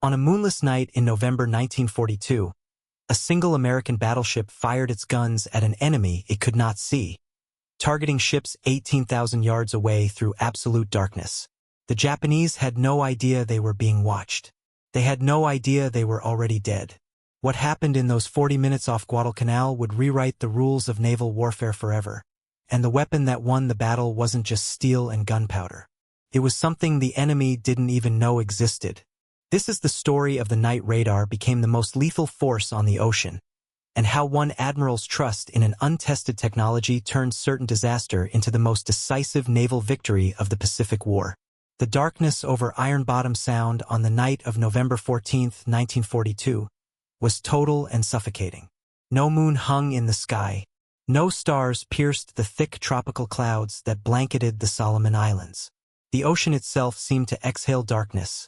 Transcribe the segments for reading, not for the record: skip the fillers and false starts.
On a moonless night in November 1942, a single American battleship fired its guns at an enemy it could not see, targeting ships 18,000 yards away through absolute darkness. The Japanese had no idea they were being watched. They had no idea they were already dead. What happened in those 40 minutes off Guadalcanal would rewrite the rules of naval warfare forever. And the weapon that won the battle wasn't just steel and gunpowder. It was something the enemy didn't even know existed. This is the story of the night radar became the most lethal force on the ocean, and how one admiral's trust in an untested technology turned certain disaster into the most decisive naval victory of the Pacific War. The darkness over Ironbottom Sound on the night of November 14, 1942, was total and suffocating. No moon hung in the sky. No stars pierced the thick tropical clouds that blanketed the Solomon Islands. The ocean itself seemed to exhale darkness,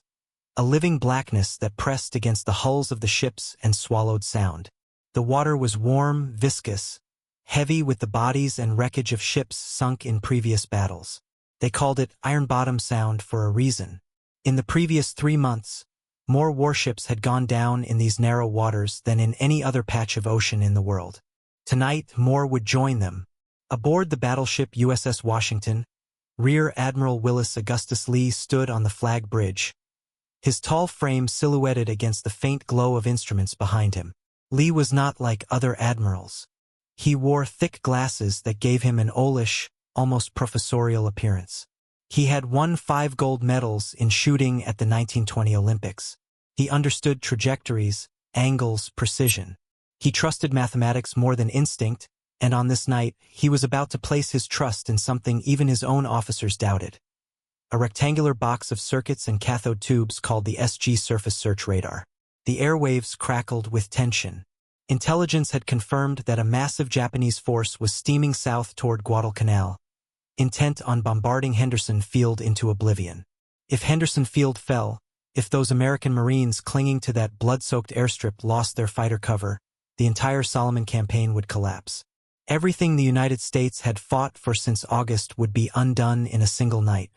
a living blackness that pressed against the hulls of the ships and swallowed sound. The water was warm, viscous, heavy with the bodies and wreckage of ships sunk in previous battles. They called it Ironbottom Sound for a reason. In the previous 3 months, more warships had gone down in these narrow waters than in any other patch of ocean in the world. Tonight, more would join them. Aboard the battleship USS Washington, Rear Admiral Willis Lee stood on the flag bridge, his tall frame silhouetted against the faint glow of instruments behind him. Lee was not like other admirals. He wore thick glasses that gave him an owlish, almost professorial appearance. He had won 5 gold medals in shooting at the 1920 Olympics. He understood trajectories, angles, precision. He trusted mathematics more than instinct, and on this night, he was about to place his trust in something even his own officers doubted. A rectangular box of circuits and cathode tubes called the SG Surface Search Radar. The airwaves crackled with tension. Intelligence had confirmed that a massive Japanese force was steaming south toward Guadalcanal, intent on bombarding Henderson Field into oblivion. If Henderson Field fell, if those American Marines clinging to that blood-soaked airstrip lost their fighter cover, the entire Solomon campaign would collapse. Everything the United States had fought for since August would be undone in a single night.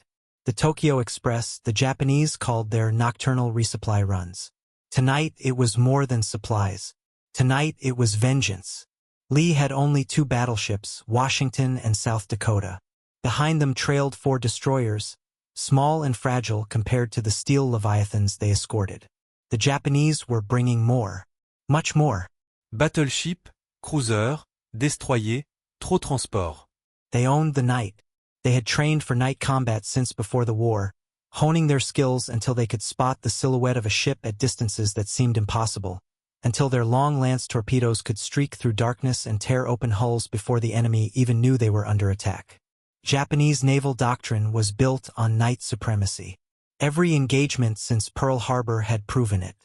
The Tokyo Express, the Japanese called their nocturnal resupply runs. Tonight it was more than supplies. Tonight it was vengeance. Lee had only 2 battleships, Washington and South Dakota. Behind them trailed 4 destroyers, small and fragile compared to the steel leviathans they escorted. The Japanese were bringing more. Much more. Battleship, cruiser, destroyer, trop transport. They owned the night. They had trained for night combat since before the war, honing their skills until they could spot the silhouette of a ship at distances that seemed impossible, until their long lance torpedoes could streak through darkness and tear open hulls before the enemy even knew they were under attack. Japanese naval doctrine was built on night supremacy. Every engagement since Pearl Harbor had proven it.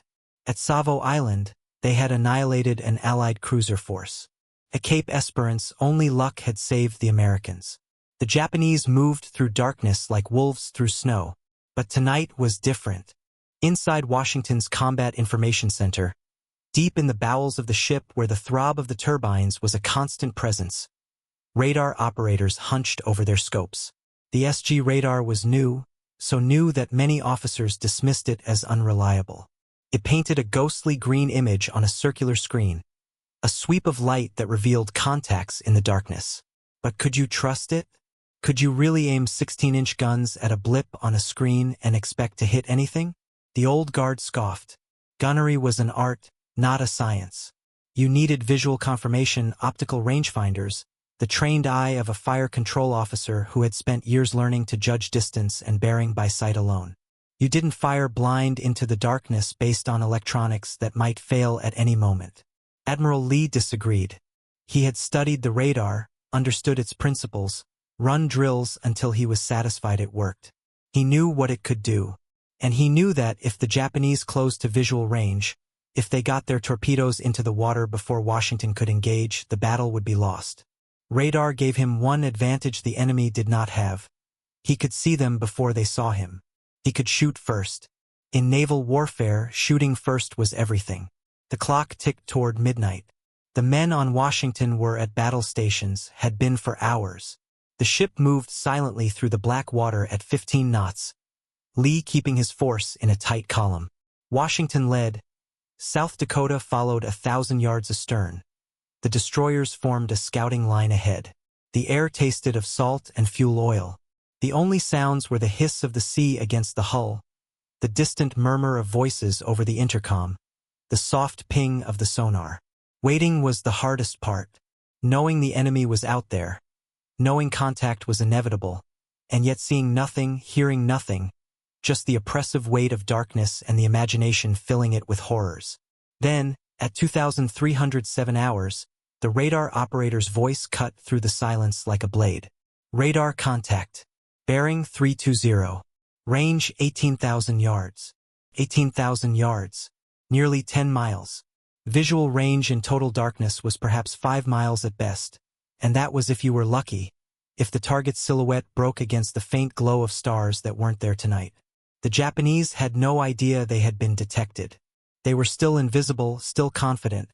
At Salvo Island, they had annihilated an Allied cruiser force. At Cape Esperance, only luck had saved the Americans. The Japanese moved through darkness like wolves through snow. But tonight was different. Inside Washington's Combat Information Center, deep in the bowels of the ship where the throb of the turbines was a constant presence, radar operators hunched over their scopes. The SG radar was new, so new that many officers dismissed it as unreliable. It painted a ghostly green image on a circular screen, a sweep of light that revealed contacts in the darkness. But could you trust it? Could you really aim 16-inch guns at a blip on a screen and expect to hit anything? The old guard scoffed. Gunnery was an art, not a science. You needed visual confirmation, optical rangefinders, the trained eye of a fire control officer who had spent years learning to judge distance and bearing by sight alone. You didn't fire blind into the darkness based on electronics that might fail at any moment. Admiral Lee disagreed. He had studied the radar, understood its principles, run drills until he was satisfied it worked. He knew what it could do, and he knew that if the Japanese closed to visual range, if they got their torpedoes into the water before Washington could engage, the battle would be lost. Radar gave him one advantage the enemy did not have. He could see them before they saw him. He could shoot first. In naval warfare, shooting first was everything. The clock ticked toward midnight. The men on Washington were at battle stations, had been for hours. The ship moved silently through the black water at 15 knots, Lee keeping his force in a tight column. Washington led. South Dakota followed 1,000 yards astern. The destroyers formed a scouting line ahead. The air tasted of salt and fuel oil. The only sounds were the hiss of the sea against the hull, the distant murmur of voices over the intercom, the soft ping of the sonar. Waiting was the hardest part. Knowing the enemy was out there, knowing contact was inevitable, and yet seeing nothing, hearing nothing, just the oppressive weight of darkness and the imagination filling it with horrors. Then, at 2,307 hours, the radar operator's voice cut through the silence like a blade. Radar contact. Bearing 320. Range 18,000 yards. 18,000 yards. Nearly 10 miles. Visual range in total darkness was perhaps 5 miles at best, and that was if you were lucky, if the target's silhouette broke against the faint glow of stars that weren't there tonight. The Japanese had no idea they had been detected. They were still invisible, still confident,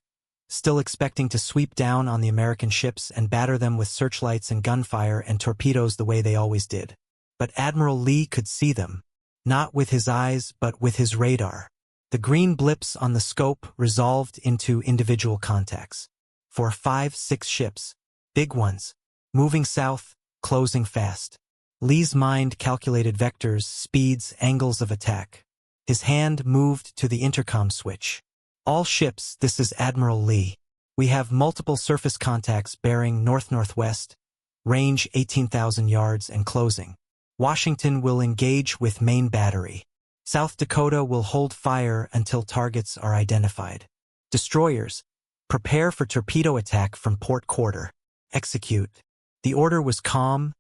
still expecting to sweep down on the American ships and batter them with searchlights and gunfire and torpedoes the way they always did. But Admiral Lee could see them, not with his eyes but with his radar. The green blips on the scope resolved into individual contacts. 4, 5, 6 ships, big ones, moving south, closing fast. Lee's mind calculated vectors, speeds, angles of attack. His hand moved to the intercom switch. All ships, this is Admiral Lee. We have multiple surface contacts bearing north-northwest, range 18,000 yards and closing. Washington will engage with main battery. South Dakota will hold fire until targets are identified. Destroyers, prepare for torpedo attack from port quarter. Execute. The order was calm,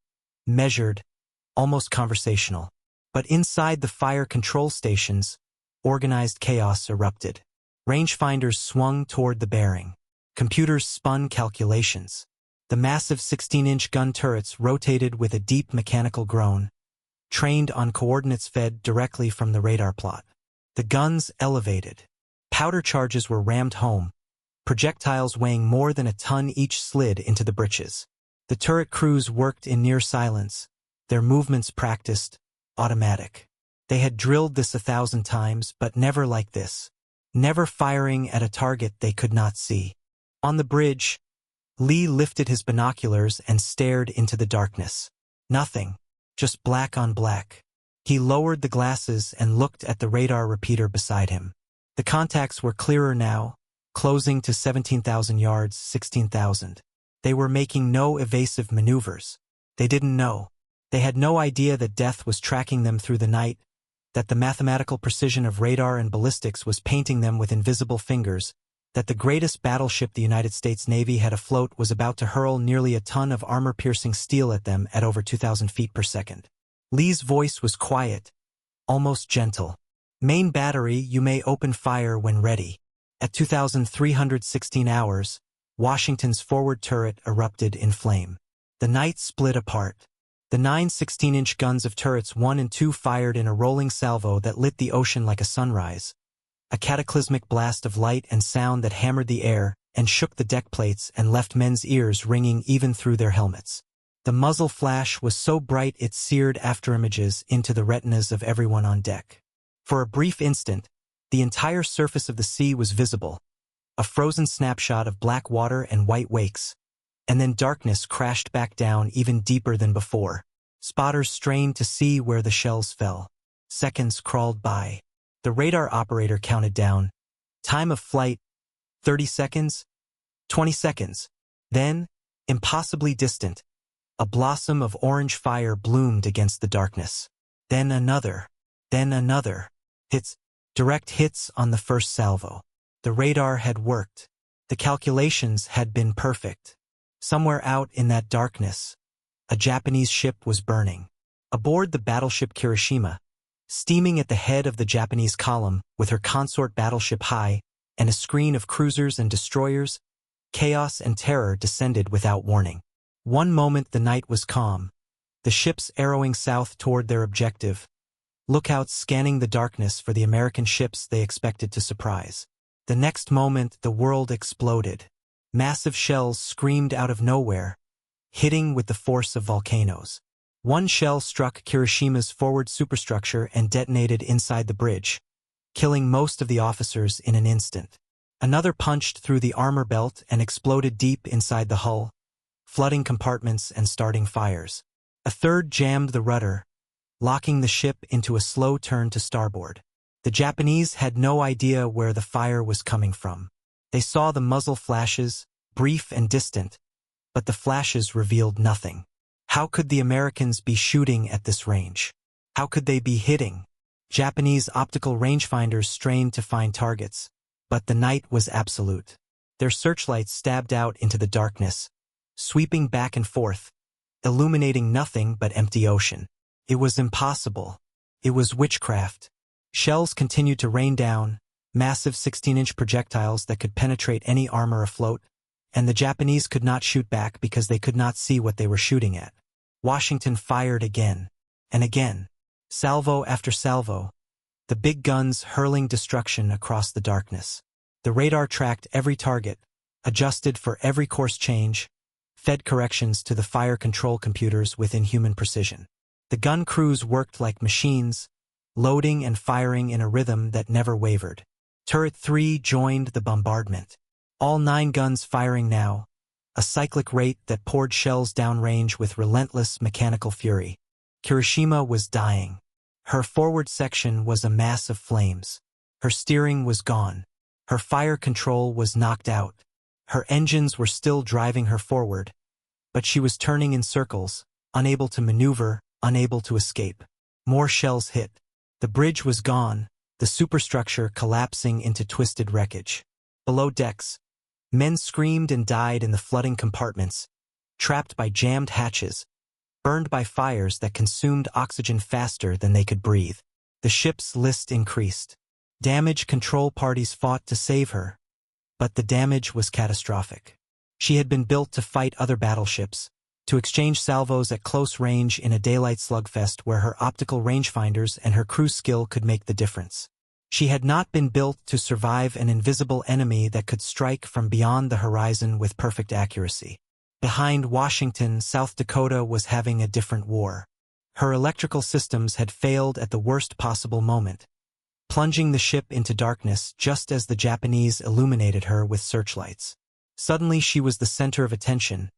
measured, almost conversational. But inside the fire control stations, organized chaos erupted. Rangefinders swung toward the bearing. Computers spun calculations. The massive 16-inch gun turrets rotated with a deep mechanical groan, trained on coordinates fed directly from the radar plot. The guns elevated. Powder charges were rammed home. Projectiles weighing more than a ton each slid into the breeches. The turret crews worked in near silence, their movements practiced, automatic. They had drilled this 1,000 times, but never like this. Never firing at a target they could not see. On the bridge, Lee lifted his binoculars and stared into the darkness. Nothing. Just black on black. He lowered the glasses and looked at the radar repeater beside him. The contacts were clearer now, closing to 17,000 yards, 16,000. They were making no evasive maneuvers. They didn't know. They had no idea that death was tracking them through the night, that the mathematical precision of radar and ballistics was painting them with invisible fingers, that the greatest battleship the United States Navy had afloat was about to hurl nearly a ton of armor-piercing steel at them at over 2,000 feet per second. Lee's voice was quiet, almost gentle. Main battery, you may open fire when ready. At 2,316 hours, Washington's forward turret erupted in flame. The night split apart. The 9 16-inch guns of turrets 1 and 2 fired in a rolling salvo that lit the ocean like a sunrise. A cataclysmic blast of light and sound that hammered the air and shook the deck plates and left men's ears ringing even through their helmets. The muzzle flash was so bright it seared afterimages into the retinas of everyone on deck. For a brief instant, the entire surface of the sea was visible, a frozen snapshot of black water and white wakes, and then darkness crashed back down even deeper than before. Spotters strained to see where the shells fell. Seconds crawled by. The radar operator counted down. Time of flight, 30 seconds, 20 seconds. Then, impossibly distant, a blossom of orange fire bloomed against the darkness. Then another. Then another. Hits, direct hits on the first salvo. The radar had worked. The calculations had been perfect. Somewhere out in that darkness, a Japanese ship was burning. Aboard the battleship Kirishima, steaming at the head of the Japanese column with her consort battleship high and a screen of cruisers and destroyers, chaos and terror descended without warning. One moment the night was calm, the ships arrowing south toward their objective, lookouts scanning the darkness for the American ships they expected to surprise. The next moment the world exploded. Massive shells screamed out of nowhere, hitting with the force of volcanoes. One shell struck Kirishima's forward superstructure and detonated inside the bridge, killing most of the officers in an instant. Another punched through the armor belt and exploded deep inside the hull, flooding compartments and starting fires. A third jammed the rudder, locking the ship into a slow turn to starboard. The Japanese had no idea where the fire was coming from. They saw the muzzle flashes, brief and distant, but the flashes revealed nothing. How could the Americans be shooting at this range? How could they be hitting? Japanese optical rangefinders strained to find targets, but the night was absolute. Their searchlights stabbed out into the darkness, sweeping back and forth, illuminating nothing but empty ocean. It was impossible. It was witchcraft. Shells continued to rain down, massive 16-inch projectiles that could penetrate any armor afloat, and the Japanese could not shoot back because they could not see what they were shooting at. Washington fired again, and again, salvo after salvo, the big guns hurling destruction across the darkness. The radar tracked every target, adjusted for every course change, fed corrections to the fire control computers with inhuman precision. The gun crews worked like machines, loading and firing in a rhythm that never wavered. Turret 3 joined the bombardment. All 9 guns firing now, a cyclic rate that poured shells downrange with relentless mechanical fury. Kirishima was dying. Her forward section was a mass of flames. Her steering was gone. Her fire control was knocked out. Her engines were still driving her forward, but she was turning in circles, unable to maneuver, unable to escape. More shells hit. The bridge was gone, the superstructure collapsing into twisted wreckage. Below decks, men screamed and died in the flooding compartments, trapped by jammed hatches, burned by fires that consumed oxygen faster than they could breathe. The ship's list increased. Damage control parties fought to save her, but the damage was catastrophic. She had been built to fight other battleships, to exchange salvos at close range in a daylight slugfest where her optical rangefinders and her crew skill could make the difference. She had not been built to survive an invisible enemy that could strike from beyond the horizon with perfect accuracy. Behind Washington, South Dakota was having a different war. Her electrical systems had failed at the worst possible moment, plunging the ship into darkness just as the Japanese illuminated her with searchlights. Suddenly she was the center of attention,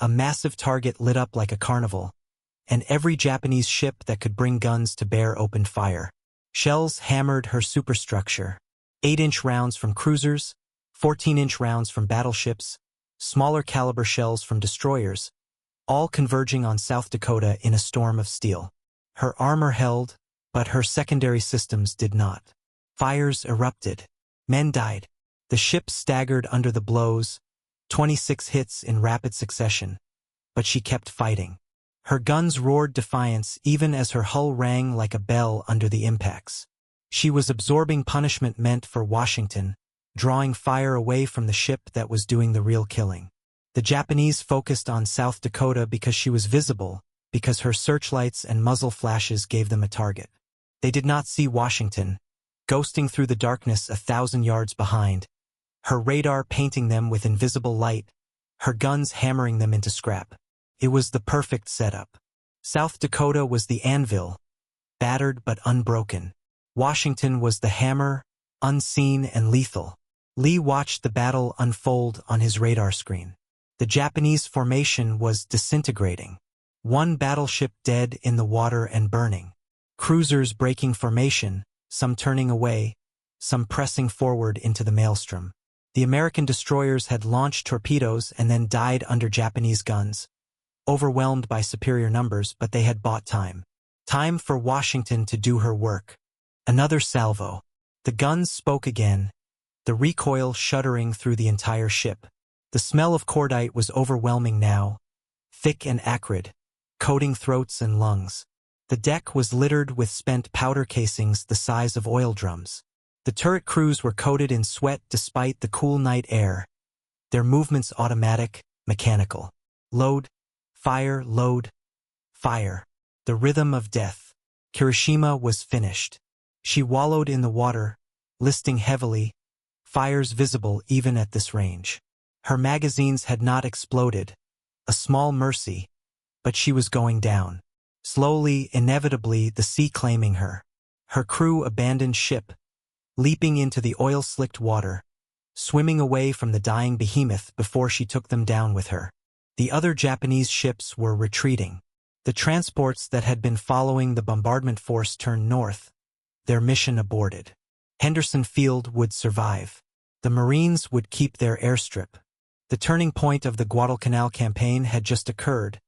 a massive target lit up like a carnival, and every Japanese ship that could bring guns to bear opened fire. Shells hammered her superstructure. 8-inch rounds from cruisers, 14-inch rounds from battleships, smaller caliber shells from destroyers, all converging on South Dakota in a storm of steel. Her armor held, but her secondary systems did not. Fires erupted. Men died. The ship staggered under the blows, 26 hits in rapid succession, but she kept fighting. Her guns roared defiance even as her hull rang like a bell under the impacts. She was absorbing punishment meant for Washington, drawing fire away from the ship that was doing the real killing. The Japanese focused on South Dakota because she was visible, because her searchlights and muzzle flashes gave them a target. They did not see Washington, ghosting through the darkness 1,000 yards behind, her radar painting them with invisible light, her guns hammering them into scrap. It was the perfect setup. South Dakota was the anvil, battered but unbroken. Washington was the hammer, unseen and lethal. Lee watched the battle unfold on his radar screen. The Japanese formation was disintegrating. One battleship dead in the water and burning. Cruisers breaking formation, some turning away, some pressing forward into the maelstrom. The American destroyers had launched torpedoes and then died under Japanese guns, overwhelmed by superior numbers, but they had bought time. Time for Washington to do her work. Another salvo. The guns spoke again, the recoil shuddering through the entire ship. The smell of cordite was overwhelming now, thick and acrid, coating throats and lungs. The deck was littered with spent powder casings the size of oil drums. The turret crews were coated in sweat despite the cool night air, their movements automatic, mechanical. Load, fire, load, fire. The rhythm of death. Kirishima was finished. She wallowed in the water, listing heavily, fires visible even at this range. Her magazines had not exploded, a small mercy, but she was going down. Slowly, inevitably, the sea claiming her. Her crew abandoned ship, leaping into the oil-slicked water, swimming away from the dying behemoth before she took them down with her. The other Japanese ships were retreating. The transports that had been following the bombardment force turned north, their mission aborted. Henderson Field would survive. The Marines would keep their airstrip. The turning point of the Guadalcanal campaign had just occurred,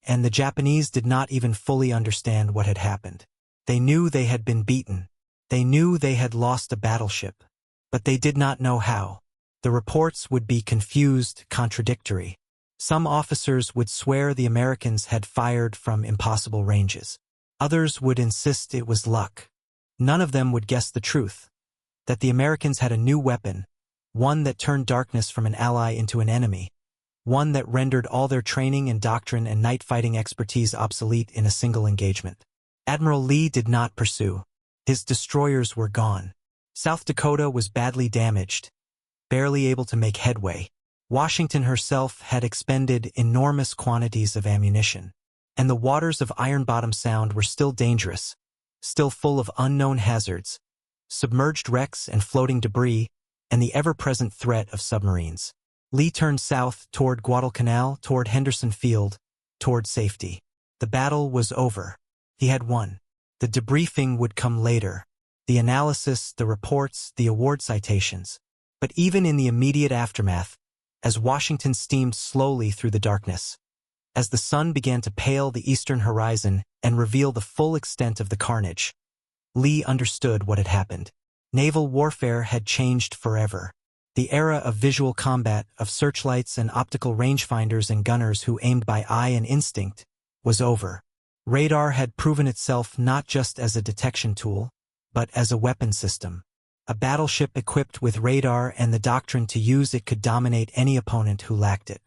and the Japanese did not even fully understand what had happened. They knew they had been beaten. They knew they had lost a battleship, but they did not know how. The reports would be confused, contradictory. Some officers would swear the Americans had fired from impossible ranges. Others would insist it was luck. None of them would guess the truth, that the Americans had a new weapon, one that turned darkness from an ally into an enemy, one that rendered all their training and doctrine and night-fighting expertise obsolete in a single engagement. Admiral Lee did not pursue. His destroyers were gone. South Dakota was badly damaged, barely able to make headway. Washington herself had expended enormous quantities of ammunition, and the waters of Ironbottom Sound were still dangerous, still full of unknown hazards, submerged wrecks and floating debris, and the ever-present threat of submarines. Lee turned south toward Guadalcanal, toward Henderson Field, toward safety. The battle was over. He had won. The debriefing would come later. The analysis, the reports, the award citations. But even in the immediate aftermath, as Washington steamed slowly through the darkness, as the sun began to pale the eastern horizon and reveal the full extent of the carnage, Lee understood what had happened. Naval warfare had changed forever. The era of visual combat, of searchlights and optical rangefinders and gunners who aimed by eye and instinct, was over. Radar had proven itself not just as a detection tool, but as a weapon system. A battleship equipped with radar and the doctrine to use it could dominate any opponent who lacked it.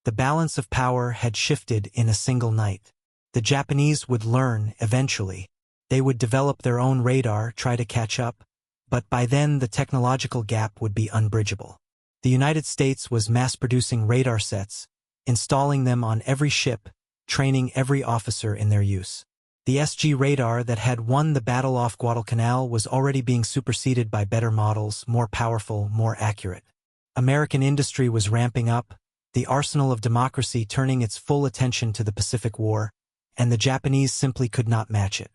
The balance of power had shifted in a single night. The Japanese would learn eventually. They would develop their own radar, try to catch up, but by then the technological gap would be unbridgeable. The United States was mass-producing radar sets, installing them on every ship, training every officer in their use. The SG radar that had won the Battle off Guadalcanal was already being superseded by better models, more powerful, more accurate. American industry was ramping up, the arsenal of democracy turning its full attention to the Pacific War, and the Japanese simply could not match it.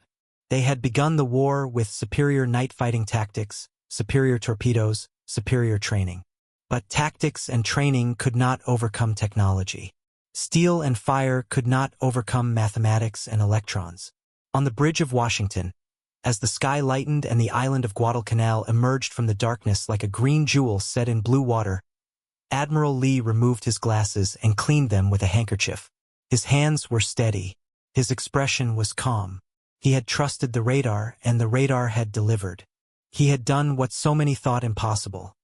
They had begun the war with superior night-fighting tactics, superior torpedoes, superior training. But tactics and training could not overcome technology. Steel and fire could not overcome mathematics and electrons. On the bridge of Washington, as the sky lightened and the island of Guadalcanal emerged from the darkness like a green jewel set in blue water, Admiral Lee removed his glasses and cleaned them with a handkerchief. His hands were steady. His expression was calm. He had trusted the radar, and the radar had delivered. He had done what so many thought impossible.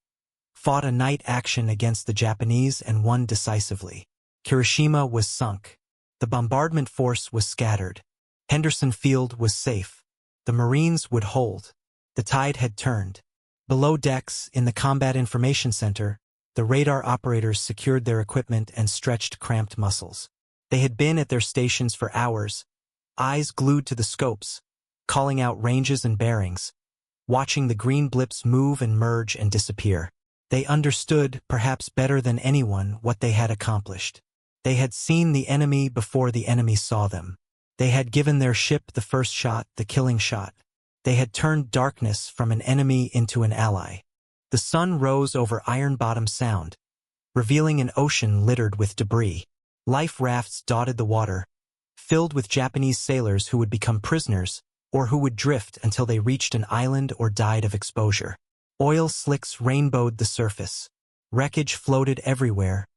Fought a night action against the Japanese and won decisively. Kirishima was sunk. The bombardment force was scattered. Henderson Field was safe. The Marines would hold. The tide had turned. Below decks, in the Combat Information Center, the radar operators secured their equipment and stretched cramped muscles. They had been at their stations for hours, eyes glued to the scopes, calling out ranges and bearings, watching the green blips move and merge and disappear. They understood, perhaps better than anyone, what they had accomplished. They had seen the enemy before the enemy saw them. They had given their ship the first shot, the killing shot. They had turned darkness from an enemy into an ally. The sun rose over Ironbottom Sound, revealing an ocean littered with debris. Life rafts dotted the water, filled with Japanese sailors who would become prisoners or who would drift until they reached an island or died of exposure. Oil slicks rainbowed the surface. Wreckage floated everywhere,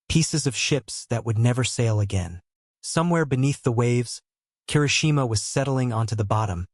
pieces of ships that would never sail again. Somewhere beneath the waves, Kirishima was settling onto the bottom,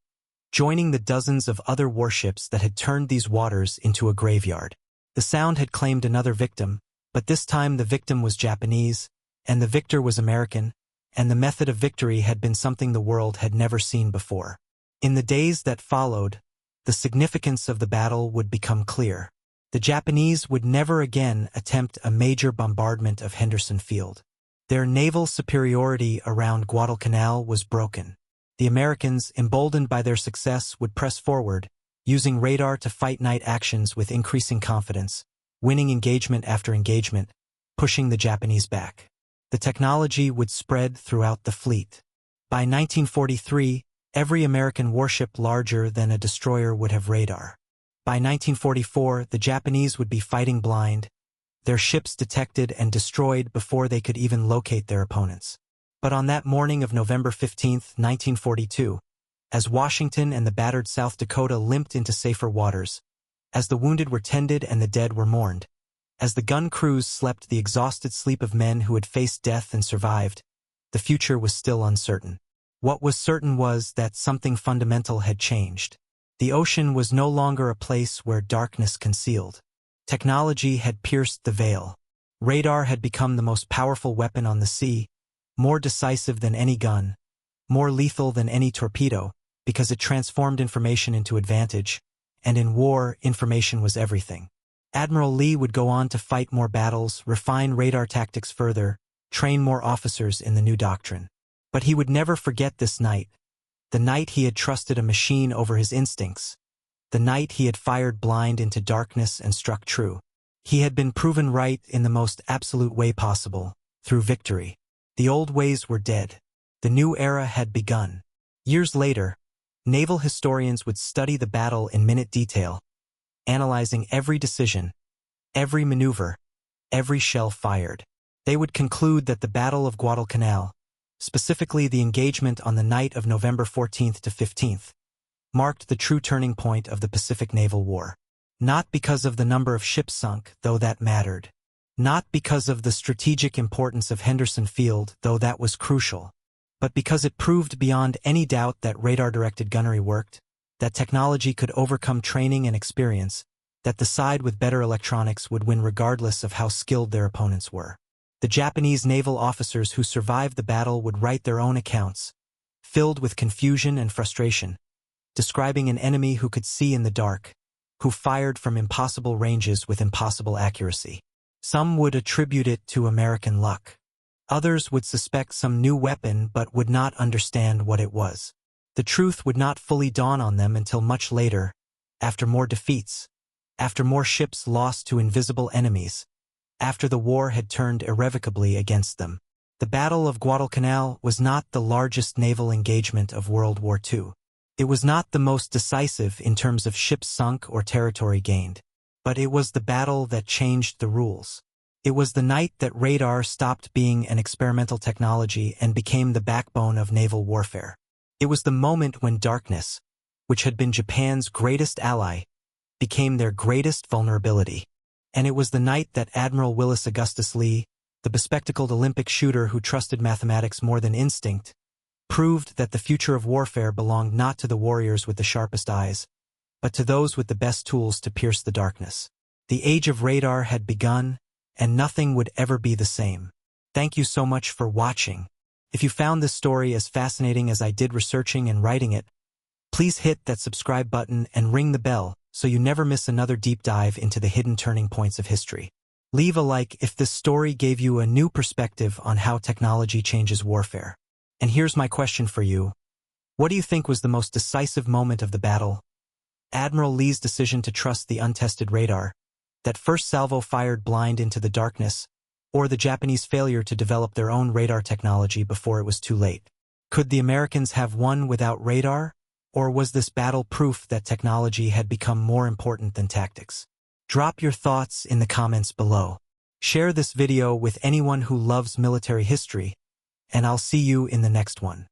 joining the dozens of other warships that had turned these waters into a graveyard. The Sound had claimed another victim, but this time the victim was Japanese, and the victor was American, and the method of victory had been something the world had never seen before. In the days that followed, the significance of the battle would become clear. The Japanese would never again attempt a major bombardment of Henderson Field. Their naval superiority around Guadalcanal was broken. The Americans, emboldened by their success, would press forward, using radar to fight night actions with increasing confidence, winning engagement after engagement, pushing the Japanese back. The technology would spread throughout the fleet. By 1943, every American warship larger than a destroyer would have radar. By 1944, the Japanese would be fighting blind, their ships detected and destroyed before they could even locate their opponents. But on that morning of November 15, 1942, as Washington and the battered South Dakota limped into safer waters, as the wounded were tended and the dead were mourned, as the gun crews slept the exhausted sleep of men who had faced death and survived, the future was still uncertain. What was certain was that something fundamental had changed. The ocean was no longer a place where darkness concealed. Technology had pierced the veil. Radar had become the most powerful weapon on the sea, more decisive than any gun, more lethal than any torpedo, because it transformed information into advantage, and in war, information was everything. Admiral Lee would go on to fight more battles, refine radar tactics further, train more officers in the new doctrine. But he would never forget this night, the night he had trusted a machine over his instincts, the night he had fired blind into darkness and struck true. He had been proven right in the most absolute way possible, through victory. The old ways were dead. The new era had begun. Years later, naval historians would study the battle in minute detail, analyzing every decision, every maneuver, every shell fired. They would conclude that the Battle of Guadalcanal, specifically the engagement on the night of November 14th to 15th, marked the true turning point of the Pacific Naval War. Not because of the number of ships sunk, though that mattered. Not because of the strategic importance of Henderson Field, though that was crucial. But because it proved beyond any doubt that radar-directed gunnery worked, that technology could overcome training and experience, that the side with better electronics would win regardless of how skilled their opponents were. The Japanese naval officers who survived the battle would write their own accounts, filled with confusion and frustration, describing an enemy who could see in the dark, who fired from impossible ranges with impossible accuracy. Some would attribute it to American luck. Others would suspect some new weapon but would not understand what it was. The truth would not fully dawn on them until much later, after more defeats, after more ships lost to invisible enemies, after the war had turned irrevocably against them. The Battle of Guadalcanal was not the largest naval engagement of World War II. It was not the most decisive in terms of ships sunk or territory gained. But it was the battle that changed the rules. It was the night that radar stopped being an experimental technology and became the backbone of naval warfare. It was the moment when darkness, which had been Japan's greatest ally, became their greatest vulnerability. And it was the night that Admiral Willis Lee, the bespectacled Olympic shooter who trusted mathematics more than instinct, proved that the future of warfare belonged not to the warriors with the sharpest eyes, but to those with the best tools to pierce the darkness. The age of radar had begun, and nothing would ever be the same. Thank you so much for watching. If you found this story as fascinating as I did researching and writing it, please hit that subscribe button and ring the bell so you never miss another deep dive into the hidden turning points of history. Leave a like if this story gave you a new perspective on how technology changes warfare. And here's my question for you. What do you think was the most decisive moment of the battle? Admiral Lee's decision to trust the untested radar, that first salvo fired blind into the darkness, or the Japanese failure to develop their own radar technology before it was too late? Could the Americans have won without radar, or was this battle proof that technology had become more important than tactics? Drop your thoughts in the comments below. Share this video with anyone who loves military history, and I'll see you in the next one.